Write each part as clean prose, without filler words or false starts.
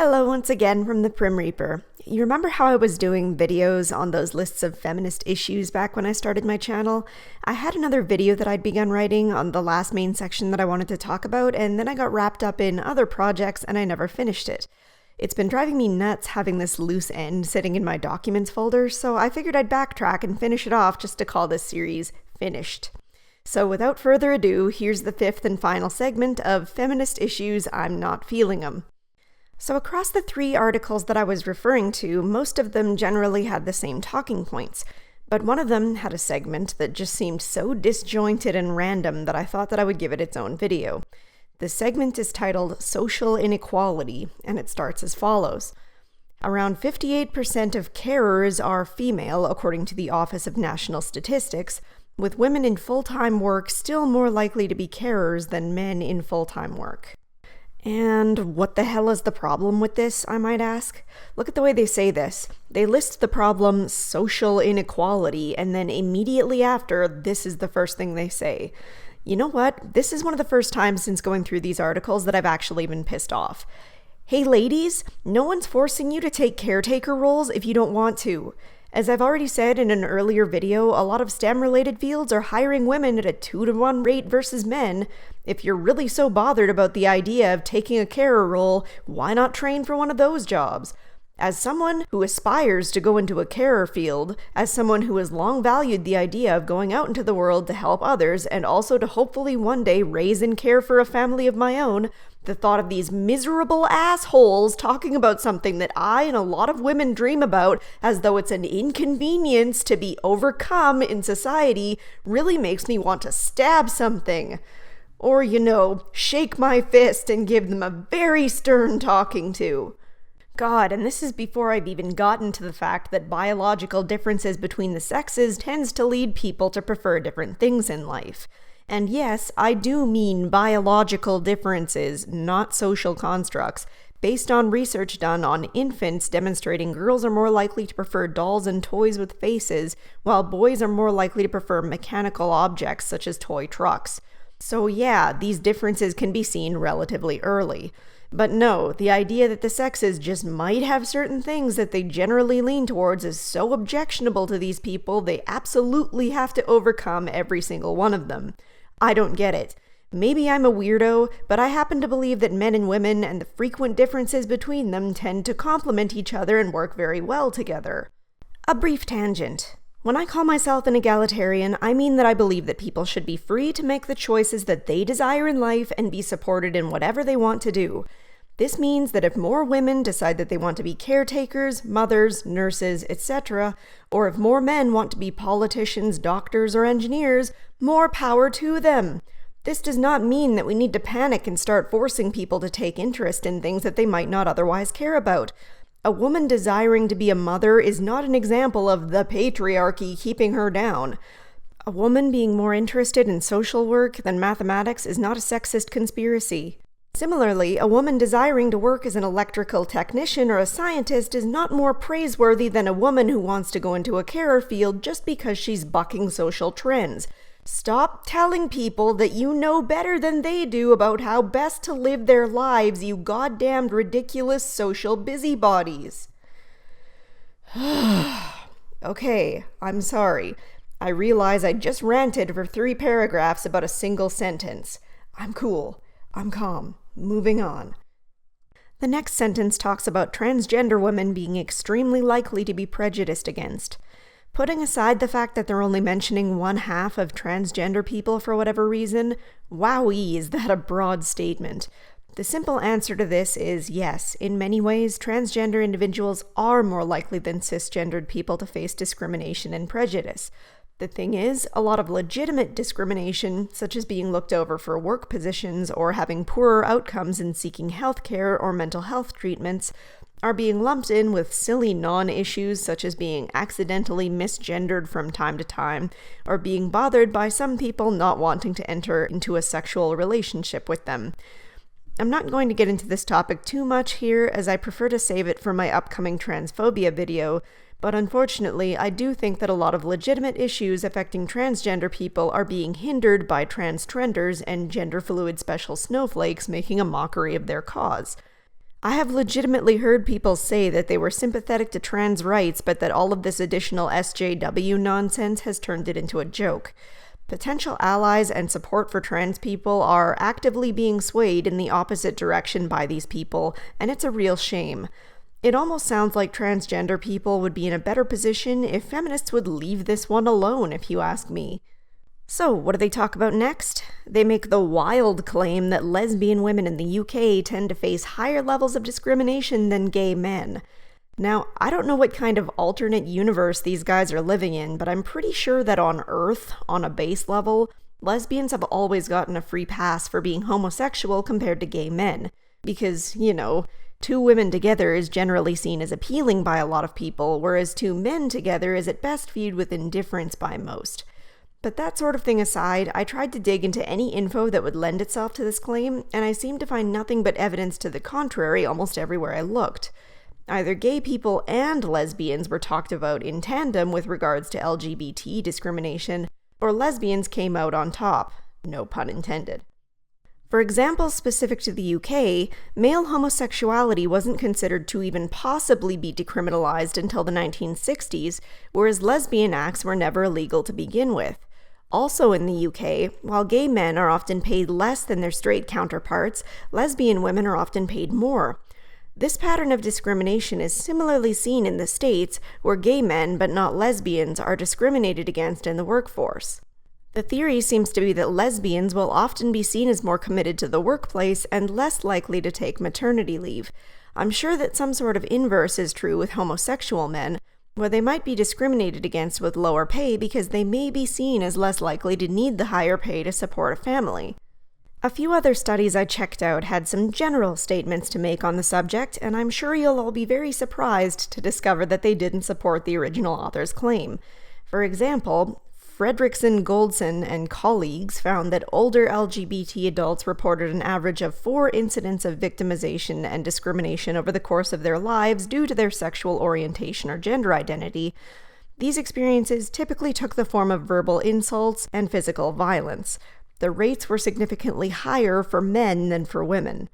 Hello once again from the Prim Reaper. You remember how I was doing videos on those lists of feminist issues back when I started my channel? I had another video that I'd begun writing on the last main section that I wanted to talk about, and then I got wrapped up in other projects and I never finished it. It's been driving me nuts having this loose end sitting in my documents folder, so I figured I'd backtrack and finish it off just to call this series Finished. So without further ado, here's the fifth and final segment of Feminist Issues, I'm Not Feeling 'Em. So across the three articles that I was referring to, most of them generally had the same talking points, but one of them had a segment that just seemed so disjointed and random that I thought that I would give it its own video. The segment is titled Social Inequality, and it starts as follows. Around 58% of carers are female, according to the Office of National Statistics, with women in full-time work still more likely to be carers than men in full-time work. And what the hell is the problem with this, I might ask? Look at the way they say this. They list the problem social inequality, and then immediately after, this is the first thing they say. You know what? This is one of the first times since going through these articles that I've actually been pissed off. Hey ladies, no one's forcing you to take caretaker roles if you don't want to. As I've already said in an earlier video, a lot of STEM-related fields are hiring women at a 2-to-1 rate versus men. If you're really so bothered about the idea of taking a carer role, why not train for one of those jobs? As someone who aspires to go into a carer field, as someone who has long valued the idea of going out into the world to help others and also to hopefully one day raise and care for a family of my own, the thought of these miserable assholes talking about something that I and a lot of women dream about as though it's an inconvenience to be overcome in society really makes me want to stab something. Or, shake my fist and give them a very stern talking to. God, and this is before I've even gotten to the fact that biological differences between the sexes tends to lead people to prefer different things in life. And yes, I do mean biological differences, not social constructs, based on research done on infants demonstrating girls are more likely to prefer dolls and toys with faces, while boys are more likely to prefer mechanical objects such as toy trucks. So yeah, these differences can be seen relatively early. But no, the idea that the sexes just might have certain things that they generally lean towards is so objectionable to these people, they absolutely have to overcome every single one of them. I don't get it. Maybe I'm a weirdo, but I happen to believe that men and women and the frequent differences between them tend to complement each other and work very well together. A brief tangent. When I call myself an egalitarian, I mean that I believe that people should be free to make the choices that they desire in life and be supported in whatever they want to do. This means that if more women decide that they want to be caretakers, mothers, nurses, etc., or if more men want to be politicians, doctors, or engineers, more power to them. This does not mean that we need to panic and start forcing people to take interest in things that they might not otherwise care about. A woman desiring to be a mother is not an example of the patriarchy keeping her down. A woman being more interested in social work than mathematics is not a sexist conspiracy. Similarly, a woman desiring to work as an electrical technician or a scientist is not more praiseworthy than a woman who wants to go into a carer field just because she's bucking social trends. Stop telling people that you know better than they do about how best to live their lives, you goddamned ridiculous social busybodies. Okay, I'm sorry. I realize I just ranted for 3 paragraphs about a single sentence. I'm cool. I'm calm. Moving on. The next sentence talks about transgender women being extremely likely to be prejudiced against. Putting aside the fact that they're only mentioning 1/2 of transgender people for whatever reason, wowee, is that a broad statement. The simple answer to this is yes, in many ways, transgender individuals are more likely than cisgendered people to face discrimination and prejudice. The thing is, a lot of legitimate discrimination, such as being looked over for work positions or having poorer outcomes in seeking healthcare or mental health treatments, are being lumped in with silly non-issues such as being accidentally misgendered from time to time, or being bothered by some people not wanting to enter into a sexual relationship with them. I'm not going to get into this topic too much here, as I prefer to save it for my upcoming transphobia video, but unfortunately, I do think that a lot of legitimate issues affecting transgender people are being hindered by transtrenders and gender-fluid special snowflakes making a mockery of their cause. I have legitimately heard people say that they were sympathetic to trans rights, but that all of this additional SJW nonsense has turned it into a joke. Potential allies and support for trans people are actively being swayed in the opposite direction by these people, and it's a real shame. It almost sounds like transgender people would be in a better position if feminists would leave this one alone, if you ask me. So, what do they talk about next? They make the wild claim that lesbian women in the UK tend to face higher levels of discrimination than gay men. Now, I don't know what kind of alternate universe these guys are living in, but I'm pretty sure that on Earth, on a base level, lesbians have always gotten a free pass for being homosexual compared to gay men. Because, two women together is generally seen as appealing by a lot of people, whereas two men together is at best viewed with indifference by most. But that sort of thing aside, I tried to dig into any info that would lend itself to this claim, and I seemed to find nothing but evidence to the contrary almost everywhere I looked. Either gay people and lesbians were talked about in tandem with regards to LGBT discrimination, or lesbians came out on top. No pun intended. For examples specific to the UK, male homosexuality wasn't considered to even possibly be decriminalized until the 1960s, whereas lesbian acts were never illegal to begin with. Also in the UK, while gay men are often paid less than their straight counterparts, lesbian women are often paid more. This pattern of discrimination is similarly seen in the States, where gay men, but not lesbians, are discriminated against in the workforce. The theory seems to be that lesbians will often be seen as more committed to the workplace and less likely to take maternity leave. I'm sure that some sort of inverse is true with homosexual men, where they might be discriminated against with lower pay because they may be seen as less likely to need the higher pay to support a family. A few other studies I checked out had some general statements to make on the subject, and I'm sure you'll all be very surprised to discover that they didn't support the original author's claim. For example, Fredrickson, Goldson, and colleagues found that older LGBT adults reported an average of 4 incidents of victimization and discrimination over the course of their lives due to their sexual orientation or gender identity. These experiences typically took the form of verbal insults and physical violence. The rates were significantly higher for men than for women.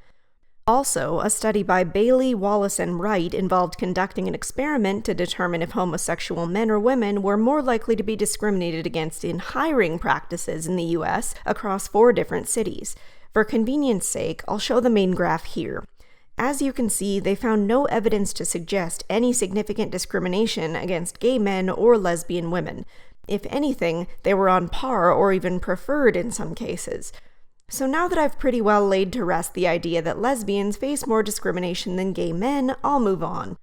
Also, a study by Bailey, Wallace, and Wright involved conducting an experiment to determine if homosexual men or women were more likely to be discriminated against in hiring practices in the US across 4 different cities. For convenience sake, I'll show the main graph here. As you can see, they found no evidence to suggest any significant discrimination against gay men or lesbian women. If anything, they were on par or even preferred in some cases. So now that I've pretty well laid to rest the idea that lesbians face more discrimination than gay men, I'll move on.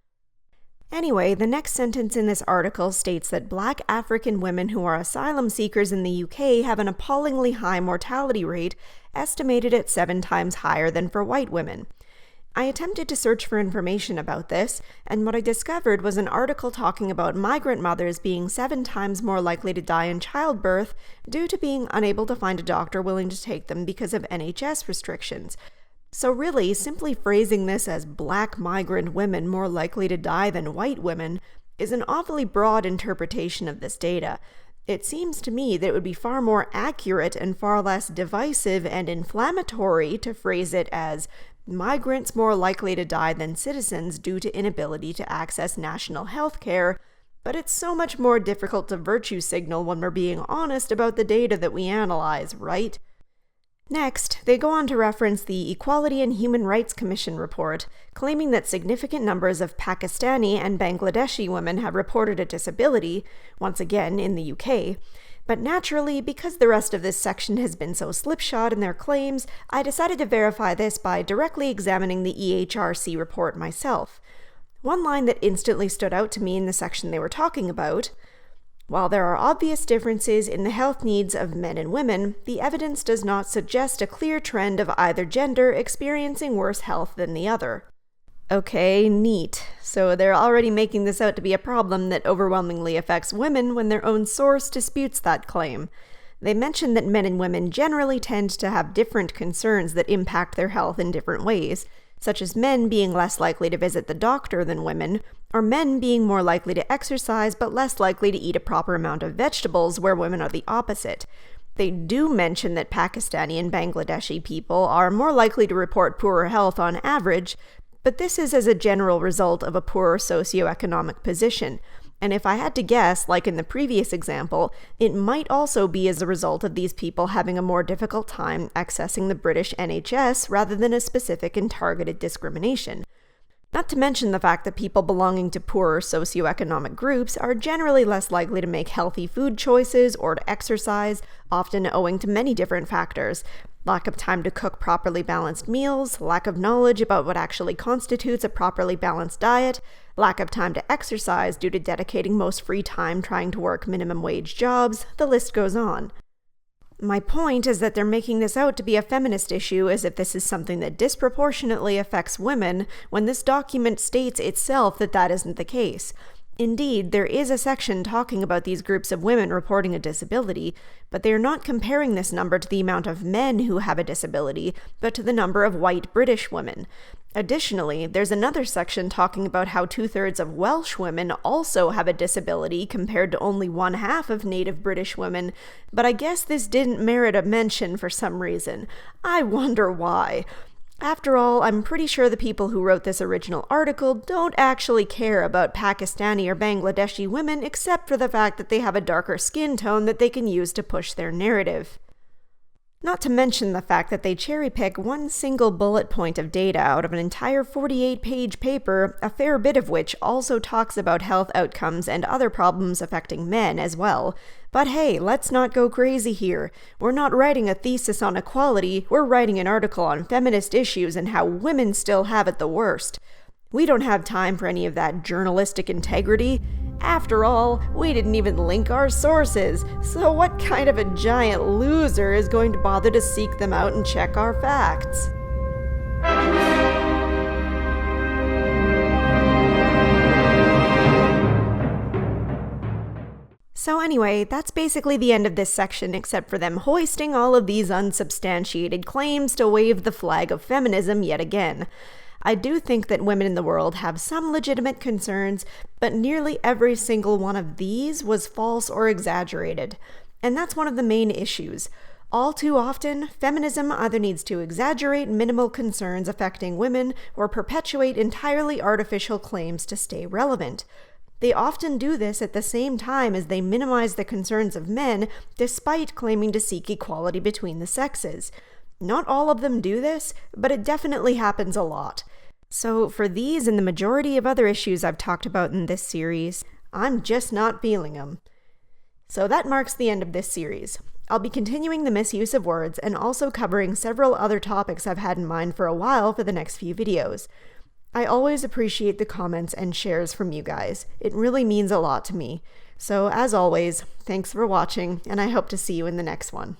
Anyway, the next sentence in this article states that Black African women who are asylum seekers in the UK have an appallingly high mortality rate, estimated at 7 times higher than for white women. I attempted to search for information about this, and what I discovered was an article talking about migrant mothers being 7 times more likely to die in childbirth due to being unable to find a doctor willing to take them because of NHS restrictions. So really, simply phrasing this as Black migrant women more likely to die than white women is an awfully broad interpretation of this data. It seems to me that it would be far more accurate and far less divisive and inflammatory to phrase it as migrants more likely to die than citizens due to inability to access national health care, but it's so much more difficult to virtue signal when we're being honest about the data that we analyze, right? Next, they go on to reference the Equality and Human Rights Commission report, claiming that significant numbers of Pakistani and Bangladeshi women have reported a disability, once again in the UK. But naturally, because the rest of this section has been so slipshod in their claims, I decided to verify this by directly examining the EHRC report myself. One line that instantly stood out to me in the section they were talking about: while there are obvious differences in the health needs of men and women, the evidence does not suggest a clear trend of either gender experiencing worse health than the other. Okay, neat. So they're already making this out to be a problem that overwhelmingly affects women when their own source disputes that claim. They mention that men and women generally tend to have different concerns that impact their health in different ways, such as men being less likely to visit the doctor than women, or men being more likely to exercise but less likely to eat a proper amount of vegetables, where women are the opposite. They do mention that Pakistani and Bangladeshi people are more likely to report poorer health on average, But this is as a general result of a poorer socioeconomic position. And if I had to guess, like in the previous example, it might also be as a result of these people having a more difficult time accessing the British NHS rather than a specific and targeted discrimination. Not to mention the fact that people belonging to poorer socioeconomic groups are generally less likely to make healthy food choices or to exercise, often owing to many different factors. Lack of time to cook properly balanced meals, lack of knowledge about what actually constitutes a properly balanced diet, lack of time to exercise due to dedicating most free time trying to work minimum wage jobs, the list goes on. My point is that they're making this out to be a feminist issue as if this is something that disproportionately affects women, when this document states itself that that isn't the case. Indeed, there is a section talking about these groups of women reporting a disability, but they are not comparing this number to the amount of men who have a disability, but to the number of white British women. Additionally, there's another section talking about how 2/3 of Welsh women also have a disability compared to only 1/2 of native British women, but I guess this didn't merit a mention for some reason. I wonder why. After all, I'm pretty sure the people who wrote this original article don't actually care about Pakistani or Bangladeshi women except for the fact that they have a darker skin tone that they can use to push their narrative. Not to mention the fact that they cherry-pick one single bullet point of data out of an entire 48-page paper, a fair bit of which also talks about health outcomes and other problems affecting men as well. But hey, let's not go crazy here. We're not writing a thesis on equality, we're writing an article on feminist issues and how women still have it the worst. We don't have time for any of that journalistic integrity. After all, we didn't even link our sources, so what kind of a giant loser is going to bother to seek them out and check our facts? So anyway, that's basically the end of this section, except for them hoisting all of these unsubstantiated claims to wave the flag of feminism yet again. I do think that women in the world have some legitimate concerns, but nearly every single one of these was false or exaggerated. And that's one of the main issues. All too often, feminism either needs to exaggerate minimal concerns affecting women or perpetuate entirely artificial claims to stay relevant. They often do this at the same time as they minimize the concerns of men, despite claiming to seek equality between the sexes. Not all of them do this, but it definitely happens a lot. So for these and the majority of other issues I've talked about in this series, I'm just not feeling them. So that marks the end of this series. I'll be continuing the misuse of words and also covering several other topics I've had in mind for a while for the next few videos. I always appreciate the comments and shares from you guys. It really means a lot to me. So as always, thanks for watching, and I hope to see you in the next one.